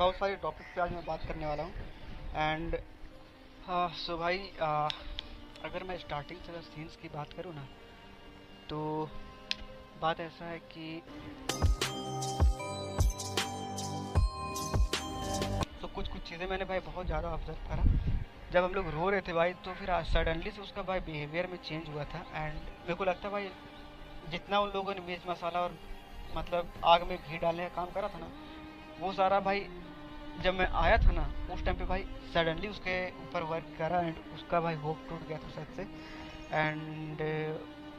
बहुत सारे टॉपिक पे आज मैं बात करने वाला हूँ। एंड सो भाई, अगर मैं स्टार्टिंग से अगर सीन्स की बात करूँ ना, तो बात ऐसा है कि तो कुछ कुछ चीज़ें मैंने भाई बहुत ज़्यादा ऑब्जर्व करा। जब हम लोग रो रहे थे भाई, तो फिर सडनली से उसका भाई बिहेवियर में चेंज हुआ था। एंड मेरे को लगता है भाई, जितना उन लोगों ने मिर्च मसाला और मतलब आग में घी डालने का काम करा था ना, वो सारा भाई जब मैं आया था ना, उस टाइम पे भाई सडनली उसके ऊपर वर्क करा एंड उसका भाई होप टूट गया था सच से। एंड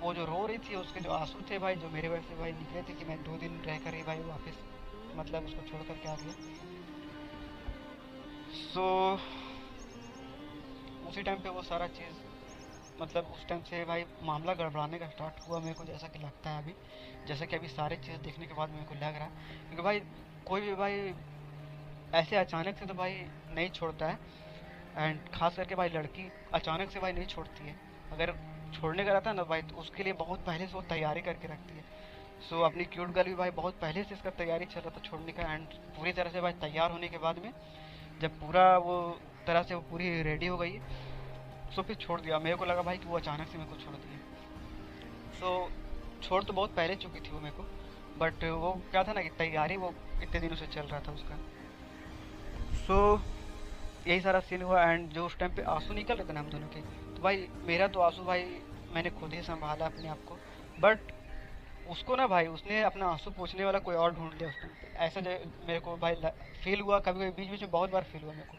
वो जो रो रही थी, उसके जो आंसू थे भाई, जो मेरे वजह से भाई निकले थे कि मैं 2 दिन रह कर ही भाई वापस मतलब उसको छोड़ कर के आ गया। सो उसी टाइम पे वो सारा चीज़ मतलब उस टाइम से भाई मामला गड़बड़ाने का स्टार्ट हुआ मेरे को, जैसा कि लगता है अभी, जैसा कि अभी सारे चीज़ देखने के बाद मेरे को लग रहा है। क्योंकि भाई कोई भी भाई ऐसे अचानक से तो भाई नहीं छोड़ता है। एंड खास करके भाई लड़की अचानक से भाई नहीं छोड़ती है। अगर छोड़ने का रहता है ना भाई, तो उसके लिए बहुत पहले से वो तैयारी करके रखती है। सो अपनी क्यूट गर्ल भी भाई बहुत पहले से इसका तैयारी चल रहा था छोड़ने का। एंड पूरी तरह से भाई तैयार होने के बाद में जब पूरा वो तरह से वो पूरी रेडी हो गई, सो फिर छोड़ दिया। मेरे को लगा भाई कि वो अचानक से मेरे को छोड़ दिया। सो छोड़ तो बहुत पहले चुकी थी वो मेरे को, बट वो क्या था ना कि तैयारी वो इतने दिनों से चल रहा था उसका। सो यही सारा सीन हुआ। एंड जो उस टाइम पे आंसू निकल रहे थे ना हम दोनों के, तो भाई मेरा तो आंसू भाई मैंने खुद ही संभाला अपने आप को। बट उसको ना भाई, उसने अपना आंसू पोंछने वाला कोई और ढूंढ लिया उस टाइम पे। ऐसा मेरे को भाई फील हुआ, कभी कभी बीच बीच में बहुत बार फील हुआ मेरे को।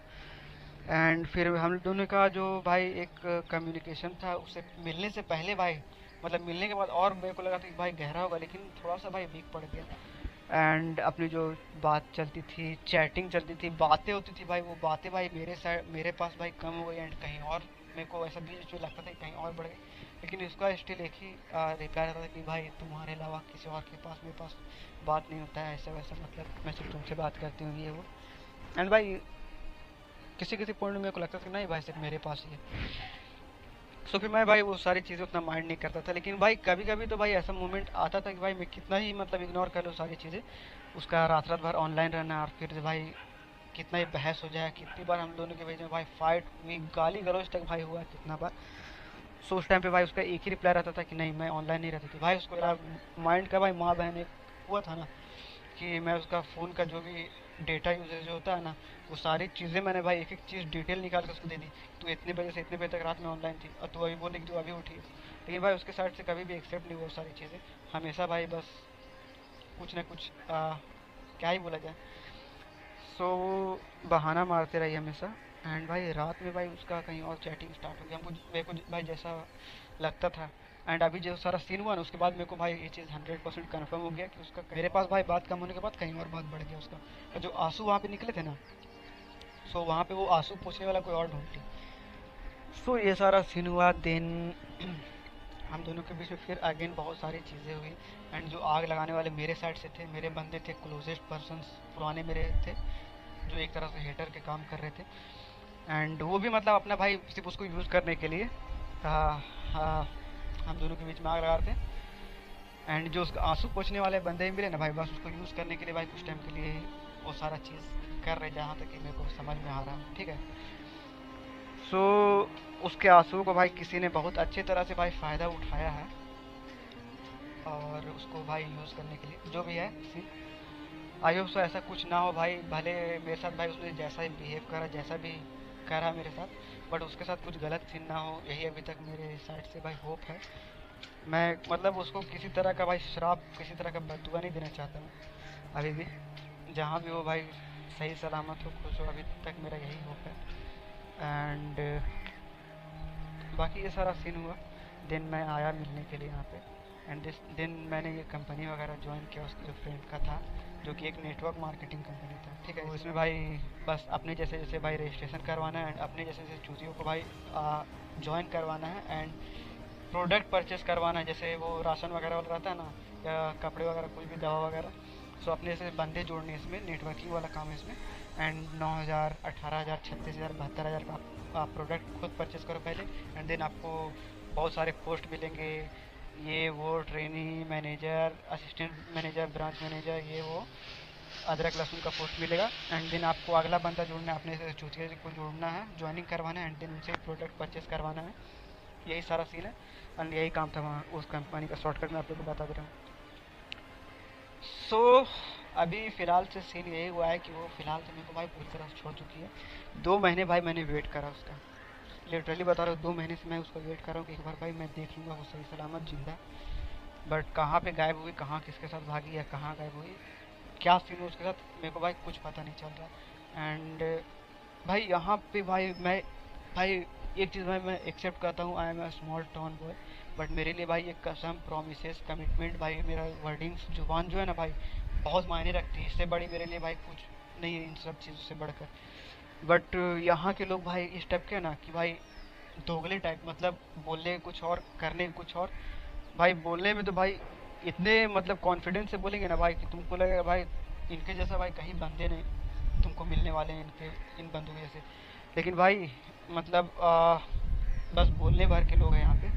एंड फिर हम दोनों का जो भाई एक कम्युनिकेशन था, उससे मिलने से पहले भाई मतलब मिलने के बाद और मेरे को लगा था कि भाई गहरा होगा, लेकिन थोड़ा सा भाई वीक पड़ गया। एंड अपनी जो बात चलती थी, चैटिंग चलती थी, बातें होती थी भाई, वो बातें भाई मेरे साइड मेरे पास भाई कम हो गई। एंड कहीं और मेरे को ऐसा बीच में लगता था कि कहीं और बढ़ गई। लेकिन इसका स्टिल एक ही रिप्लाई रहता था कि भाई तुम्हारे अलावा किसी और के पास मेरे पास बात नहीं होता है, ऐसा वैसा, मतलब मैं सिर्फ तुमसे बात करती हूँ, ये वो। एंड भाई किसी किसी पॉइंट में मेरे को लगता था कि नहीं भाई सिर्फ मेरे पास ही है। सो फिर मैं भाई वो सारी चीज़ें उतना माइंड नहीं करता था। लेकिन भाई कभी कभी तो भाई ऐसा मोमेंट आता था कि भाई मैं कितना ही मतलब इग्नोर कर लूँ सारी चीज़ें, उसका रात रात भर ऑनलाइन रहना, और फिर भाई कितना ही बहस हो जाए, कितनी बार हम दोनों के बीच में भाई फाइट हुई, गाली गलौज तक भाई हुआ कितना बार। सो उस टाइम पे भाई उसका एक ही रिप्लाई रहता था कि नहीं मैं ऑनलाइन नहीं रहती थी। भाई उसको मेरा माइंड का भाई माँ बहन एक हुआ था ना, कि मैं उसका फ़ोन का जो भी डेटा यूजेज होता है ना, वो सारी चीज़ें मैंने भाई एक एक चीज़ डिटेल निकाल कर उसको दे दी। तू इतने बजे से इतने बजे तक रात में ऑनलाइन थी, और तू अभी बोले कि तू अभी उठी है। लेकिन भाई उसके साइड से कभी भी एक्सेप्ट नहीं हुआ वो सारी चीज़ें। हमेशा भाई बस कुछ ना कुछ क्या ही बोला जाए, सो बहाना मारते रही हमेशा। एंड भाई रात में भाई उसका कहीं और चैटिंग स्टार्ट हो गया, हमको मेरे को भाई जैसा लगता था। एंड अभी जो सारा सीन हुआ ना, उसके बाद मेरे को भाई ये चीज़ 100% कन्फर्म हो गया कि उसका मेरे पास भाई बात कम होने के बाद कहीं और बात बढ़ गया उसका। और जो आंसू वहाँ पे निकले थे ना, सो वहाँ पे वो आंसू पूछने वाला कोई और ढूंढ लिया। सो ये सारा सीन हुआ। देन हम दोनों के बीच में फिर अगेन बहुत सारी चीज़ें हुई। एंड जो आग लगाने वाले मेरे साइड से थे, मेरे बंदे थे, क्लोजेस्ट पर्सन्स पुराने मेरे थे, जो एक तरह से हेटर के काम कर रहे थे। एंड वो भी मतलब अपना भाई सिर्फ उसको यूज़ करने के लिए आ, आ, हम दोनों के बीच में आग लगा रहे थे। एंड जो उसका आंसू पोंछने वाले बंदे मिले ना भाई, बस उसको यूज़ करने के लिए भाई कुछ टाइम के लिए वो सारा चीज़ कर रहे, जहाँ तक कि मेरे को समझ में आ रहा है, ठीक है। सो उसके आंसू को भाई किसी ने बहुत अच्छे तरह से भाई फ़ायदा उठाया है, और उसको भाई यूज़ करने के लिए जो भी है सीन। आई होप सो ऐसा कुछ ना हो भाई, भले मेरे साथ भाई उसने जैसा ही बिहेव करा, जैसा भी करा मेरे साथ, बट उसके साथ कुछ गलत सीन ना हो, यही अभी तक मेरे साइड से भाई होप है। मैं मतलब उसको किसी तरह का भाई श्राप, किसी तरह का बददुआ नहीं देना चाहता हूँ अभी भी। जहाँ भी हो भाई सही सलामत हो, खुश हो, अभी तक मेरा यही होप है। एंड बाकी ये सारा सीन हुआ। देन मैं आया मिलने के लिए यहाँ पे। एंड दिस दिन मैंने ये कंपनी वगैरह ज्वाइन किया उसके जो फ्रेंड का था, जो कि एक नेटवर्क मार्केटिंग कंपनी था, ठीक है। तो इसमें भाई बस अपने जैसे जैसे भाई रजिस्ट्रेशन करवाना है, एंड अपने जैसे जैसे चूतियों को भाई ज्वाइन करवाना है। एंड प्रोडक्ट परचेस करवाना है, जैसे वो राशन वगैरह वाला रहता है ना, या कपड़े वगैरह, कुछ भी दवा वगैरह। सो अपने से बंदे जोड़ने हैं इसमें, नेटवर्किंग वाला काम है इसमें। एंड 9,000, 18,000, 36,000, 72,000 का आप प्रोडक्ट खुद परचेस करो पहले। एंड देन आपको बहुत सारे पोस्ट मिलेंगे, ये वो trainee manager, assistant manager, branch manager, ये वो। अदरक लहसुन का पोस्ट मिलेगा। एंड देन आपको अगला बंदा जोड़ना है, अपने से चूतिया को जोड़ना है, ज्वाइनिंग करवाना है, एंड देन उनसे प्रोडक्ट परचेस करवाना है। यही सारा सीन है एंड यही काम था वहाँ उस कंपनी का। शॉर्टकट में आप लोग को बता दे रहा हूँ। सो अभी फ़िलहाल से सीन यही हुआ है कि वो फ़िलहाल से मेरे को भाई पूरी तरह से छोड़ चुकी है। 2 महीने भाई मैंने वेट करा उसका, लिटरली बता रहा हूँ 2 महीने से मैं उसका वेट कर रहा हूँ कि एक बार भाई मैं देख लूँगा वो सही सलामत जिंदा। बट कहाँ पे गायब हुई, कहाँ किसके साथ भागी, या कहाँ गायब हुई, क्या सीन हुआ उसके साथ, मेरे को भाई कुछ पता नहीं चल रहा। एंड भाई यहाँ पे भाई एक चीज़ भाई मैं एक्सेप्ट करता हूँ, I am a small town boy, but मेरे लिए भाई एक कसम, प्रोमिसेस, कमिटमेंट, भाई मेरा वर्डिंग्स जुबान जो है ना भाई बहुत मायने रखती है। इससे बड़ी मेरे लिए भाई कुछ नहीं है इन सब चीज़ों से बढ़कर। बट यहाँ के लोग भाई इस टाइप के ना कि भाई दोगले टाइप, मतलब बोलने कुछ और करने कुछ और। भाई बोलने में तो भाई इतने मतलब कॉन्फिडेंस से बोलेंगे ना भाई कि तुमको लगेगा भाई इनके जैसा भाई कहीं बंदे नहीं तुमको मिलने वाले हैं इनके, इन बंदों के जैसे। लेकिन भाई मतलब बस बोलने भर के लोग हैं यहाँ पे।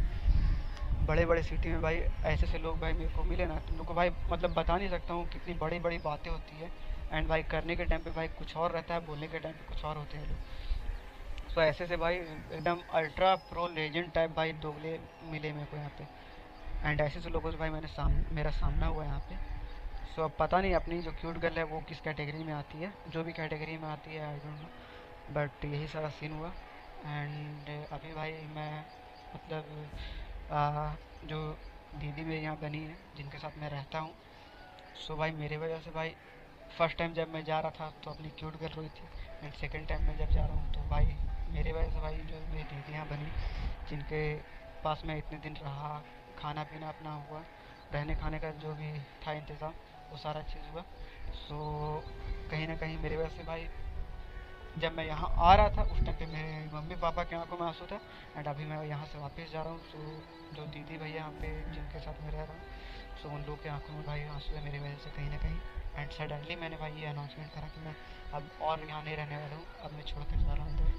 बड़े बड़े सिटी में भाई ऐसे ऐसे लोग भाई मेरे को मिले ना, तुम लोग को भाई मतलब बता नहीं सकता हूँ कितनी बड़ी बड़ी बातें होती है। एंड भाई करने के टाइम पे भाई कुछ और रहता है, बोलने के टाइम पे कुछ और होते हैं लोग। तो ऐसे से भाई एकदम अल्ट्रा प्रो लेजेंड टाइप भाई दोगले मिले मेरे को यहाँ पे। एंड ऐसे से लोगों से भाई मेरा सामना हुआ यहाँ पे। सो अब पता नहीं अपनी जो क्यूट गर्ल है वो किस कैटेगरी में आती है, जो भी कैटेगरी में आती है आई डोंट नो, बट यही सारा सीन हुआ। एंड अभी भाई मैं मतलब जो दीदी मेरे यहाँ बनी है जिनके साथ मैं रहता हूँ, सो भाई मेरे वजह से भाई फर्स्ट टाइम जब मैं जा रहा था तो अपनी क्यूट गर्ल हुई थी। एंड सेकेंड टाइम मैं जब जा रहा हूँ तो भाई मेरे वजह से भाई जो मेरी दीदियाँ बनी, जिनके पास मैं इतने दिन रहा, खाना पीना अपना हुआ, रहने खाने का जो भी था इंतज़ाम, वो सारा चीज़ हुआ। सो कहीं ना कहीं मेरी वजह से भाई जब मैं यहाँ आ रहा था उस टाइम पे मेरे मम्मी पापा की आंखों में आंसू था। एंड अभी मैं यहाँ से वापस जा रहा हूँ, सो जो दीदी भैया यहाँ पे जिनके साथ मैं रह रहा हूँ, सो उन लोग की आंखों में भाई आंसू है मेरी वजह से कहीं ना कहीं। एंड सडनली मैंने भाई ये अनाउंसमेंट करा कि मैं अब और यहाँ नहीं रहने वाला हूँ, अब मैं छोड़ कर जा रहा हूँ उधर।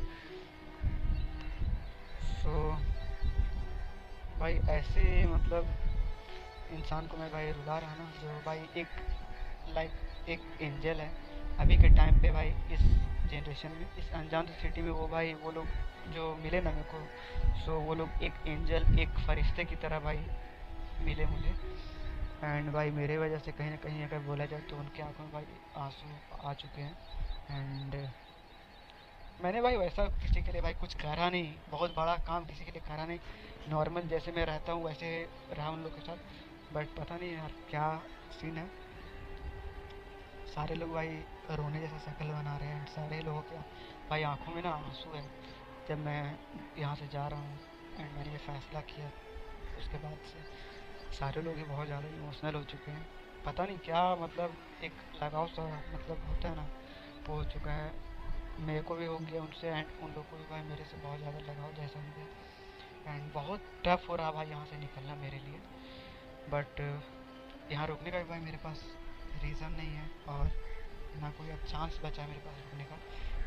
सो भाई ऐसे मतलब इंसान को मैं भाई रुला रहा ना, जो भाई एक लाइक एक एंजल है अभी के टाइम पे भाई इस जनरेशन में, इस अनजान सिटी में, वो भाई वो लोग जो मिले ना मेरे को, सो वो लोग एक एंजल, एक फरिश्ते की तरह भाई मिले मुझे। एंड भाई मेरे वजह से कहीं ना कहीं अगर बोला जाए तो उनकी आंखों में भाई आंसू आ चुके हैं। एंड मैंने भाई वैसा किसी के लिए भाई कुछ करा नहीं, बहुत बड़ा काम किसी के लिए करा नहीं, नॉर्मल जैसे मैं रहता हूँ वैसे रहा उन लोग के साथ। बट पता नहीं यार क्या सीन है, सारे लोग भाई रोने जैसा शक्ल बना रहे हैं। सारे लोगों के भाई आंखों में ना आंसू है जब मैं यहाँ से जा रहा हूँ। एंड मैंने ये फ़ैसला किया उसके बाद से सारे लोग ही बहुत ज़्यादा इमोशनल हो चुके हैं। पता नहीं क्या मतलब एक लगाव सा मतलब होता है ना, वो हो चुका है। मेरे को भी हो गया उनसे, एंड उन लोग को भी भाई मेरे से बहुत ज़्यादा लगाव जैसा हो गया। एंड बहुत टफ हो रहा भाई यहाँ से निकलना मेरे लिए। बट यहाँ रुकने का भी भाई मेरे पास रीज़न नहीं है, और ना कोई अब चांस बचा है मेरे पास रुकने का।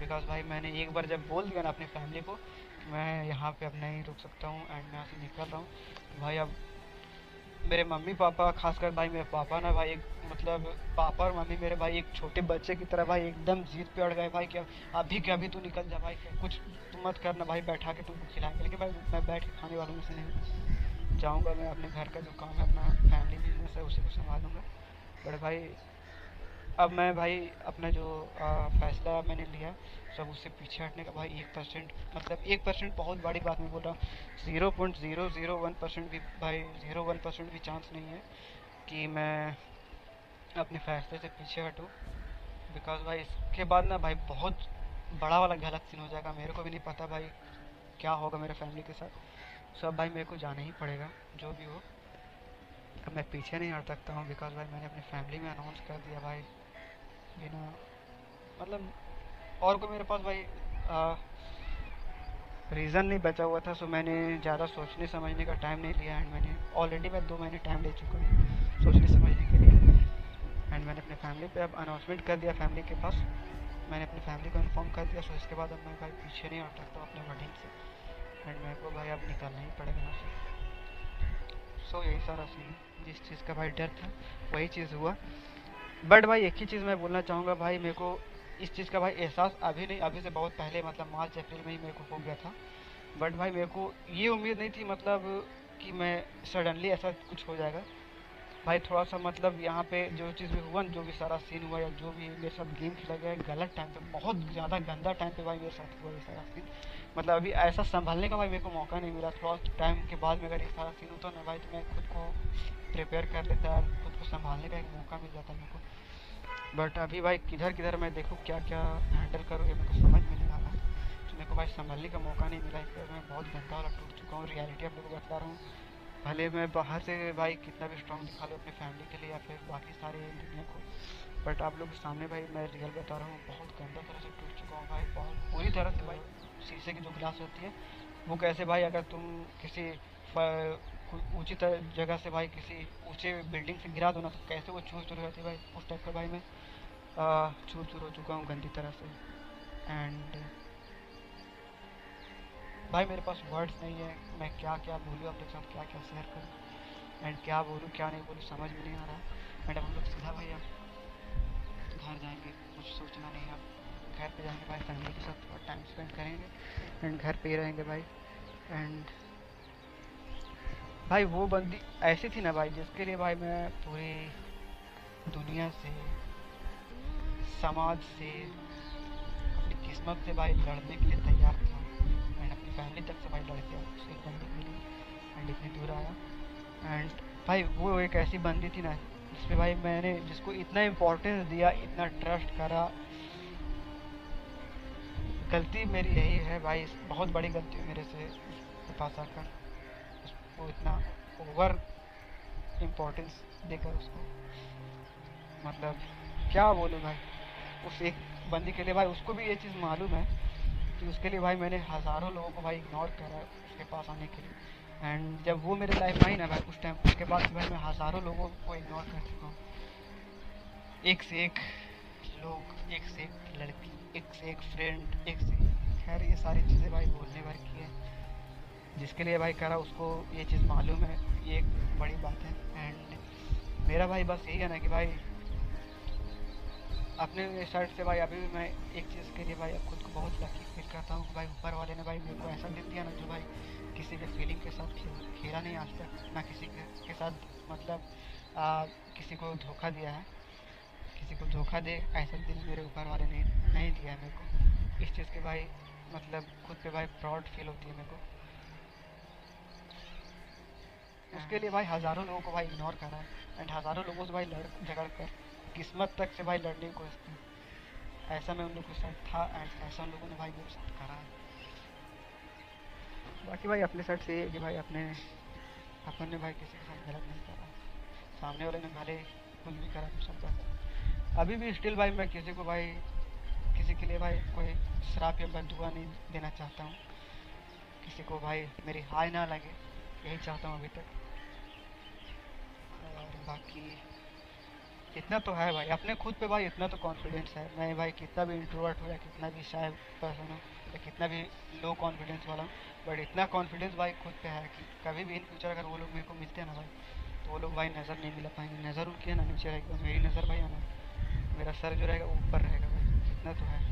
बिकॉज भाई मैंने एक बार जब बोल दिया ना अपनी फैमिली को कि मैं यहाँ पे अब नहीं रुक सकता हूँ एंड मैं यहाँ से निकल रहा हूँ, तो भाई अब मेरे मम्मी पापा, खासकर भाई मेरे पापा ना भाई एक मतलब पापा और मम्मी मेरे भाई एक छोटे बच्चे की तरह भाई एकदम जिद पे अड़ गए भाई कि अभी के अभी तू निकल जा भाई, कुछ तू मत करना भाई, बैठा के तुमको खिलाएंगे। लेकिन भाई मैं बैठ के खाने वालों में से नहीं जाऊँगा, मैं अपने घर का जो काम है अपना फैमिली बिजनेस है उसी को संभालूंगा। बट भाई अब मैं भाई अपना जो फैसला मैंने लिया सब उससे पीछे हटने का भाई 1% मतलब 1% बहुत बड़ी बात मैं बोल रहा हूँ, 0.001% भी भाई 0.1% भी चांस नहीं है कि मैं अपने फैसले से पीछे हटूँ। बिकॉज भाई इसके बाद ना भाई बहुत बड़ा वाला गलत सीन हो जाएगा, मेरे को भी नहीं पता भाई क्या होगा मेरे फैमिली के साथ। सब भाई मेरे को जाना ही पड़ेगा जो भी हो, अब मैं पीछे नहीं हट सकता हूँ। बिकॉज भाई मैंने अपनी फैमिली में अनाउंस कर दिया भाई, बिना मतलब और कोई मेरे पास भाई रीज़न नहीं बचा हुआ था। सो मैंने ज़्यादा सोचने समझने का टाइम नहीं लिया। एंड मैंने ऑलरेडी मैं 2 महीने टाइम ले चुका हूँ सोचने समझने के लिए। एंड मैंने अपने फैमिली पे अब अनाउंसमेंट कर दिया, फैमिली के पास मैंने अपनी फैमिली को इन्फॉर्म कर दिया। सो इसके बाद अब मैं भाई पीछे नहीं हट सकता अपने वर्डिंग से, एंड मेरे को भाई अब निकलना ही पड़ेगा यहाँ से। सो यही सारा सीन है, जिस चीज़ का भाई डर था वही चीज़ हुआ। बट भाई एक ही चीज़ मैं बोलना चाहूँगा भाई, मेरे को इस चीज़ का भाई एहसास अभी नहीं, अभी से बहुत पहले मतलब मार्च अप्रैल में ही मेरे को हो गया था। बट भाई मेरे को ये उम्मीद नहीं थी मतलब कि मैं सडनली ऐसा कुछ हो जाएगा भाई। थोड़ा सा मतलब यहाँ पे जो चीज़ भी हुआ न, जो भी सारा सीन हुआ या जो भी मेरे साथ गेम खेला गया गलत टाइम पे, बहुत ज़्यादा गंदा टाइम पे भाई मेरे साथ हुआ ये सारा सीन। मतलब अभी ऐसा संभलने का भाई मेरे को मौका नहीं मिला। थोड़ा टाइम के बाद में अगर ये सारा सीन होता ना भाई, तो मैं खुद को प्रिपेयर कर लेता और खुद को संभालने का एक मौका मिल जाता मेरे को। बट अभी भाई किधर किधर मैं देखूँ, क्या क्या हैंडल करूँ, ये मेरे को समझ में नहीं आ रहा है। तो मेरे को भाई संभलने का मौका नहीं मिला, इस वजह मैं बहुत गंदा वाला टूट चुका हूँ। रियलिटी आप लोगों को बता रहा हूँ। भले मैं बाहर से भाई कितना भी स्ट्रांग दिखा लूँ अपनी फैमिली के लिए या फिर बाकी सारे दुनिया को, बट आप लोग के सामने भाई मैं रियल बता रहा हूँ, बहुत गंदा तरह से टूट चुका हूँ भाई, बहुत पूरी तरह से भाई। शीशे की जो ग्लास होती है वो कैसे भाई, अगर तुम किसी कोई ऊंची जगह से भाई किसी ऊंचे बिल्डिंग से गिरा दो ना, तो कैसे वो चूर चूर हो जाती है भाई, उस टाइप का भाई मैं चूर चूर हो चुका हूँ गंदी तरह से। एंड भाई मेरे पास वर्ड्स नहीं है, मैं क्या क्या बोलूँ अपने साथ, क्या क्या शेयर करूँ एंड क्या बोलूँ क्या नहीं बोलूँ, समझ में नहीं आ रहा। एंड अब हम लोग सीधा भाई अब घर जाएंगे, कुछ सोचना नहीं। अब घर पे जाएंगे भाई, फैमिली के साथ थोड़ा टाइम स्पेंड करेंगे एंड घर पे ही रहेंगे भाई। एंड भाई वो बंदी ऐसी थी ना भाई, जिसके लिए भाई मैं पूरी दुनिया से, समाज से, अपनी किस्मत से भाई लड़ने के लिए तैयार था। एंड अपनी फैमिली तक से भाई लड़ के उस एक बंदी के लिए एंड इतनी दूर आया। एंड भाई वो एक ऐसी बंदी थी ना, जिसपे भाई मैंने जिसको इतना इम्पोर्टेंस दिया, इतना ट्रस्ट करा। गलती मेरी यही है भाई, बहुत बड़ी गलती है मेरे से उसके पास आकर उसको इतना ओवर इम्पोर्टेंस देकर उसको, मतलब क्या बोलूँ भाई। उस एक बंदी के लिए भाई, उसको भी ये चीज़ मालूम है कि उसके लिए भाई मैंने हज़ारों लोगों को भाई इग्नोर करा उसके पास आने के लिए। एंड जब वो मेरे लाइफ में आई ना भाई, उस टाइम उसके बाद से भाई मैं हज़ारों लोगों को इग्नोर कर चुका हूँ। एक से एक लोग, एक से एक लड़की, एक से एक फ्रेंड, एक से खैर ये सारी चीज़ें भाई बोलने भर की है। जिसके लिए भाई करा उसको ये चीज़ मालूम है, ये एक बड़ी बात है। एंड मेरा भाई बस यही है ना कि भाई अपने साइड से भाई अभी भी मैं एक चीज़ के लिए भाई खुद को बहुत लकी फील करता हूँ कि भाई ऊपर वाले ने भाई मेरे को ऐसा दिल दिया ना, जो भाई किसी के फीलिंग के साथ खेला नहीं आज तक, ना किसी के साथ मतलब किसी को धोखा दिया है। किसी को धोखा दे ऐसा दिल मेरे ऊपर वाले ने नहीं दिया है मेरे को। इस चीज़ के भाई मतलब खुद पे भाई प्राउड फील होती है मेरे को। उसके लिए भाई हज़ारों लोगों को भाई इग्नोर करा है एंड हज़ारों लोगों से भाई लड़ झगड़ कर किस्मत तक से भाई लड़ने की कोशिश की। ऐसा मैं उन लोगों के साथ था एंड ऐसा उन लोगों ने भाई मेरे साथ करा है। बाकी भाई अपने साइड से ये है कि भाई अपने अपन ने भाई किसी के साथ गलत नहीं करा, सामने वाले ने भले कुछ भी करा तो सब बात। अभी भी स्टिल भाई मैं किसी को भाई किसी के लिए भाई कोई श्राप या बददुआ नहीं देना चाहता हूँ। किसी को भाई मेरी हाय ना लगे, यही चाहता हूँ अभी तक। और बाकी इतना तो है भाई अपने खुद पे भाई, इतना तो कॉन्फिडेंस है। मैं भाई कितना भी इंट्रोवर्ट हो या कितना भी शाय पर्सन हो या कितना भी लो कॉन्फिडेंस वाला हूँ, बट इतना कॉन्फिडेंस भाई खुद पे है कि कभी भी इन फ्यूचर अगर वो लोग मेरे को मिलते हैं ना भाई, तो वो लोग भाई नज़र नहीं मिला पाएंगे। नज़र उनकी है ना नीचे रहेगी, मेरी नज़र भाई है ना, मेरा सर जो रहेगा वो ऊपर रहेगा भाई, इतना तो है।